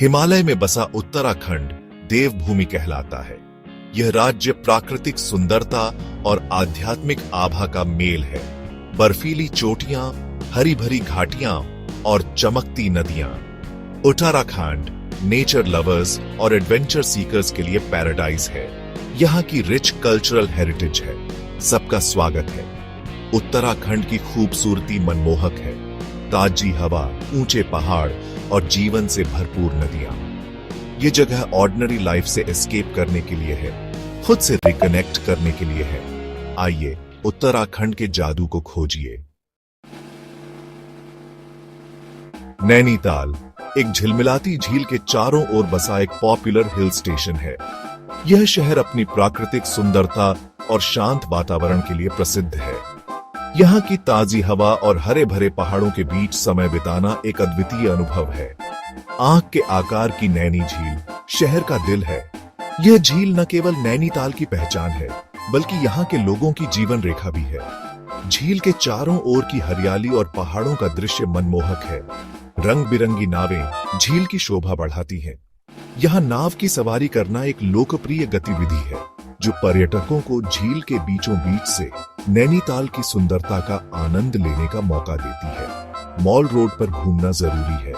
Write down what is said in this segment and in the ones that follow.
हिमालय में बसा उत्तराखंड देवभूमि कहलाता है। यह राज्य प्राकृतिक सुंदरता और आध्यात्मिक आभा का मेल है। बर्फीली चोटियां, हरी भरी घाटियां और चमकती नदियां। उत्तराखंड नेचर लवर्स और एडवेंचर सीकर्स के लिए पैराडाइज है। यहाँ की रिच कल्चरल हेरिटेज है। सबका स्वागत है। उत्तराखंड की खूबसूरती मनमोहक है। ताजी हवा, ऊंचे पहाड़ और जीवन से भरपूर नदियां। ये जगह ऑर्डिनरी लाइफ से एस्केप करने के लिए है, खुद से रिकनेक्ट करने के लिए है। आइए उत्तराखंड के जादू को खोजिए। नैनीताल एक झिलमिलाती झील के चारों ओर बसा एक पॉपुलर हिल स्टेशन है। यह शहर अपनी प्राकृतिक सुंदरता और शांत वातावरण के लिए प्रसिद्ध है। यहाँ की ताजी हवा और हरे भरे पहाड़ों के बीच समय बिताना एक अद्वितीय अनुभव है। आंख के आकार की नैनी झील शहर का दिल है। यह झील न केवल नैनीताल की पहचान है, बल्कि यहाँ के लोगों की जीवन रेखा भी है। झील के चारों ओर की हरियाली और पहाड़ों का दृश्य मनमोहक है। रंग बिरंगी नावें झील की शोभा बढ़ाती हैं। यहाँ नाव की सवारी करना एक लोकप्रिय गतिविधि है, जो पर्यटकों को झील के बीचों बीच से नैनीताल की सुंदरता का आनंद लेने का मौका देती है। मॉल रोड पर घूमना जरूरी है।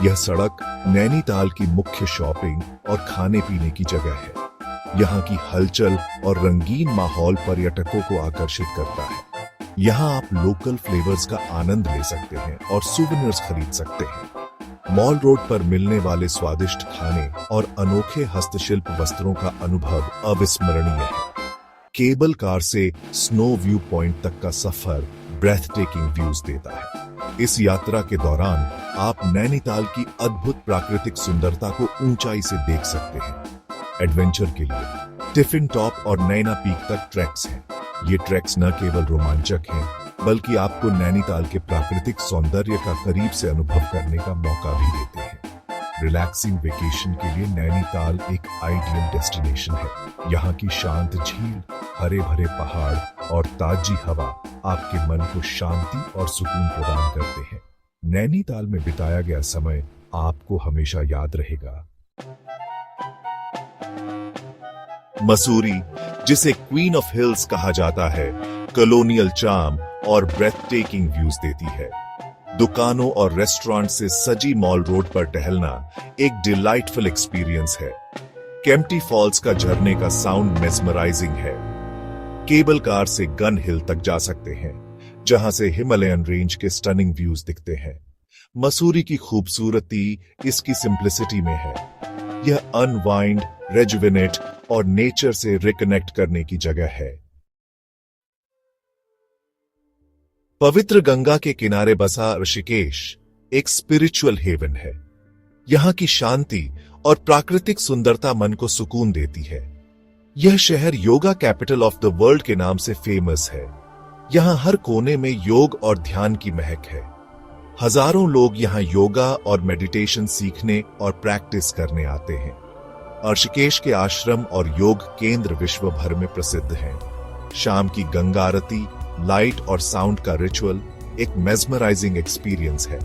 यह सड़क नैनीताल की मुख्य शॉपिंग और खाने पीने की जगह है। यहाँ की हलचल और रंगीन माहौल पर्यटकों को आकर्षित करता है। यहाँ आप लोकल फ्लेवर्स का आनंद ले सकते हैं और सुवेनिर्स खरीद सकते हैं। मॉल रोड पर मिलने वाले स्वादिष्ट खाने और अनोखे हस्तशिल्प वस्त्रों का अनुभव अविस्मरणीय है। केबल कार से स्नो व्यू पॉइंट तक का सफर ब्रेथ टेकिंग व्यूज देता है। इस यात्रा के दौरान आप नैनीताल की अद्भुत प्राकृतिक सुंदरता को ऊंचाई से देख सकते हैं। एडवेंचर के लिए टिफिन टॉप और नैना पीक तक ट्रैक्स हैं। ये ट्रैक्स न केवल रोमांचक हैं, बल्कि आपको नैनीताल के प्राकृतिक सौंदर्य का करीब से अनुभव करने का मौका भी देते हैं। रिलैक्सिंग वेकेशन के लिए नैनीताल एक आइडियल डेस्टिनेशन है। यहाँ की शांत झील, हरे भरे पहाड़ और ताजी हवा आपके मन को शांति और सुकून प्रदान करते हैं। नैनीताल में बिताया गया समय आपको हमेशा याद रहेगा। मसूरी, जिसे क्वीन ऑफ हिल्स कहा जाता है, कॉलोनियल चार्म और ब्रेथ टेकिंग व्यूज देती है। दुकानों और रेस्टोरेंट से सजी मॉल रोड पर टहलना एक डिलाइटफुल एक्सपीरियंस है। केम्प्टी फॉल्स का झरने का साउंड मेस्मराइजिंग है। केबल कार से गन हिल तक जा सकते हैं, जहां से हिमालयन रेंज के स्टनिंग व्यूज दिखते हैं। मसूरी की खूबसूरती इसकी सिंप्लिसिटी में है। यह अनवाइंड, रेजुवेनेट और नेचर से रिकनेक्ट करने की जगह है। पवित्र गंगा के किनारे बसा ऋषिकेश एक स्पिरिचुअल हेवन है। यहाँ की शांति और प्राकृतिक सुंदरता मन को सुकून देती है। यह शहर yoga capital of the world के नाम से फेमस है। यहाँ हर कोने में योग और ध्यान की महक है। हजारों लोग यहाँ योगा और मेडिटेशन सीखने और प्रैक्टिस करने आते हैं। ऋषिकेश के आश्रम और योग केंद्र विश्व भर में प्रसिद्ध हैं। शाम की गंगा आरती, लाइट और साउंड का रिचुअल एक मेस्मराइजिंग एक्सपीरियंस है।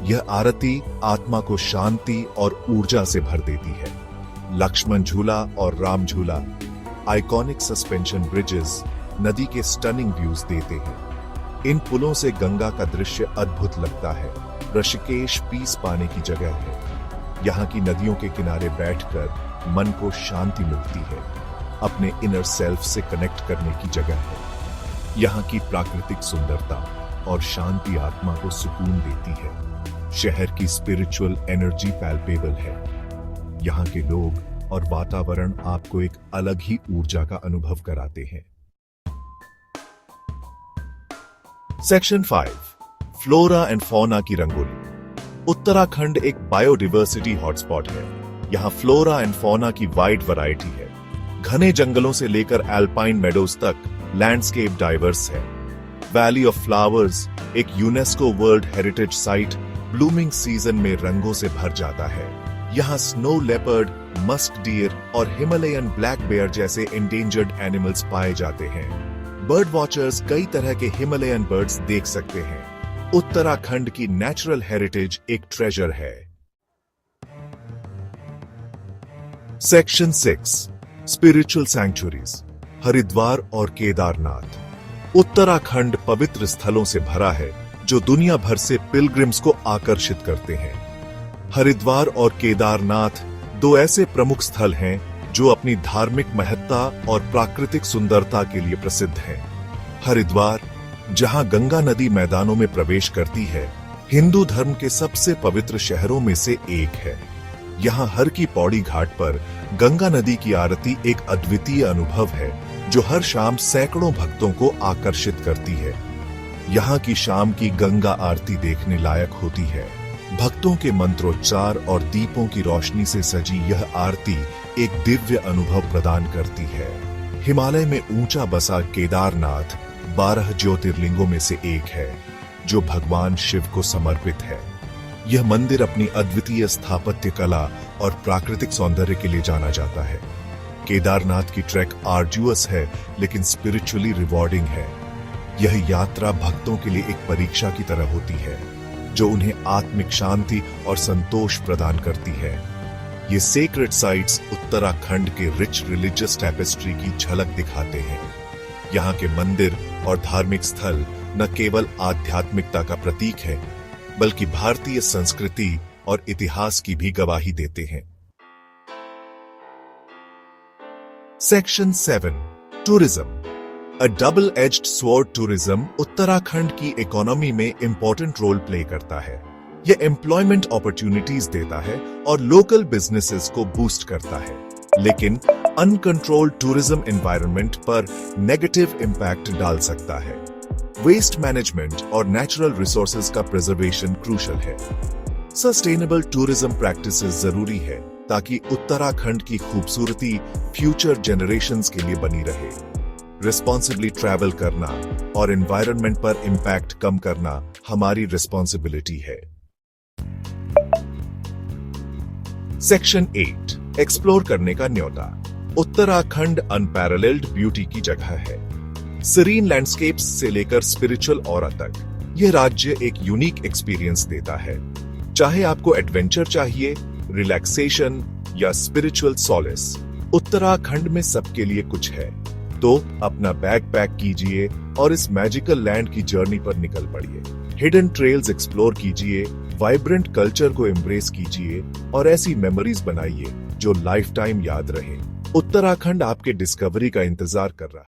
यह आरती आत्मा को शांति और ऊर्जा से भर देती है। लक्ष्मण झूला और राम झूला, आइकॉनिक सस्पेंशन ब्रिजेस, नदी के स्टनिंग व्यूज देते हैं। इन पुलों से गंगा का दृश्य अद्भुत लगता है। ऋषिकेश पीस पाने की जगह है। यहाँ की नदियों के किनारे बैठकर मन को शांति मिलती है। अपने इनर सेल्फ से कनेक्ट करने की जगह है। यहाँ की प्राकृतिक सुंदरता और शांति आत्मा को सुकून देती है। शहर की स्पिरिचुअल एनर्जी पैल्पेबल है। यहाँ के लोग और वातावरण आपको एक अलग ही ऊर्जा का अनुभव कराते हैं। सेक्शन 5, फ्लोरा एंड फौना की रंगोली। उत्तराखंड एक बायोडिवर्सिटी हॉटस्पॉट है। यहाँ फ्लोरा एंड फौना की वाइड वैरायटी है। घने जंगलों से लेकर एल्पाइन मेडोज तक लैंडस्केप डाइवर्स है। वैली ऑफ फ्लावर्स एक UNESCO world heritage site blooming season में रंगों से भर जाता है। यहाँ स्नो लेपर्ड, मस्क डियर और हिमालयन ब्लैक बेयर जैसे एंडेंजर्ड एनिमल्स पाए जाते हैं। बर्ड वॉचर्स कई तरह के हिमालयन बर्ड्स देख सकते हैं। उत्तराखंड की नेचुरल हेरिटेज एक ट्रेजर है। सेक्शन 6 स्पिरिचुअल सैंक्चुरीज, हरिद्वार और केदारनाथ। उत्तराखंड पवित्र स्थलों से भरा है जो दुनिया भर से पिलग्रिम्स को आकर्षित करते हैं। हरिद्वार और केदारनाथ दो ऐसे प्रमुख स्थल हैं जो अपनी धार्मिक महत्ता और प्राकृतिक सुंदरता के लिए प्रसिद्ध हैं। हरिद्वार, जहां गंगा नदी मैदानों में प्रवेश करती है, हिंदू धर्म के सबसे पवित्र शहरों में से एक है। यहाँ हर की पौड़ी घाट पर गंगा नदी की आरती एक अद्वितीय अनुभव है जो हर शाम सैकड़ों भक्तों को आकर्षित करती है। यहाँ की शाम की गंगा आरती देखने लायक होती है। भक्तों के मंत्रोच्चार और दीपों की रोशनी से सजी यह आरती एक दिव्य अनुभव प्रदान करती है। हिमालय में ऊंचा बसा केदारनाथ 12 ज्योतिर्लिंगों में से एक है जो भगवान शिव को समर्पित है। यह मंदिर अपनी अद्वितीय स्थापत्य कला और प्राकृतिक सौंदर्य के लिए जाना जाता है। केदारनाथ की ट्रैक आर्जुअस है लेकिन स्पिरिचुअली रिवॉर्डिंग है। यह यात्रा भक्तों के लिए एक परीक्षा की तरह होती है जो उन्हें आत्मिक शांति और संतोष प्रदान करती है। ये सेक्रेड साइट्स उत्तराखंड के रिच रिलीजियस टैपेस्ट्री की झलक दिखाते हैं। यहाँ के मंदिर और धार्मिक स्थल न केवल आध्यात्मिकता का प्रतीक है बल्कि भारतीय संस्कृति और इतिहास की भी गवाही देते हैं। सेक्शन 7 टूरिज्म, अ double edged sword. Tourism Uttarakhand की इकोनॉमी में इंपॉर्टेंट रोल प्ले करता है। यह एम्प्लॉयमेंट अपॉर्चुनिटीज देता है और लोकल बिजनेसेस को बूस्ट करता है, लेकिन अनकंट्रोल्ड टूरिज्म एनवायरनमेंट पर नेगेटिव इंपैक्ट डाल सकता है। वेस्ट मैनेजमेंट और नेचुरल रिसोर्सेज का प्रिजर्वेशन क्रूशल है। सस्टेनेबल टूरिज्म प्रैक्टिसेस जरूरी है ताकि उत्तराखंड की खूबसूरती फ्यूचर जनरेशंस के लिए बनी रहे। रिस्पॉन्सिबली ट्रैवल करना और एनवायरनमेंट पर इंपैक्ट कम करना हमारी रिस्पॉन्सिबिलिटी है। सेक्शन 8 एक्सप्लोर करने का न्योता। उत्तराखंड अनपैरेलल्ड ब्यूटी की जगह है। सीरीन लैंडस्केप्स से लेकर स्पिरिचुअल ऑरा तक, यह राज्य एक यूनिक एक्सपीरियंस देता है। चाहे आपको एडवेंचर चाहिए, रिलैक्सेशन या स्पिरिचुअल सॉलेस, उत्तराखंड में सबके लिए कुछ है। तो अपना बैग पैक कीजिए और इस मैजिकल लैंड की जर्नी पर निकल पड़िए। हिडन ट्रेल्स एक्सप्लोर कीजिए, वाइब्रेंट कल्चर को एम्ब्रेस कीजिए और ऐसी मेमोरीज बनाइए जो लाइफ टाइम याद रहे। उत्तराखंड आपके डिस्कवरी का इंतजार कर रहा है।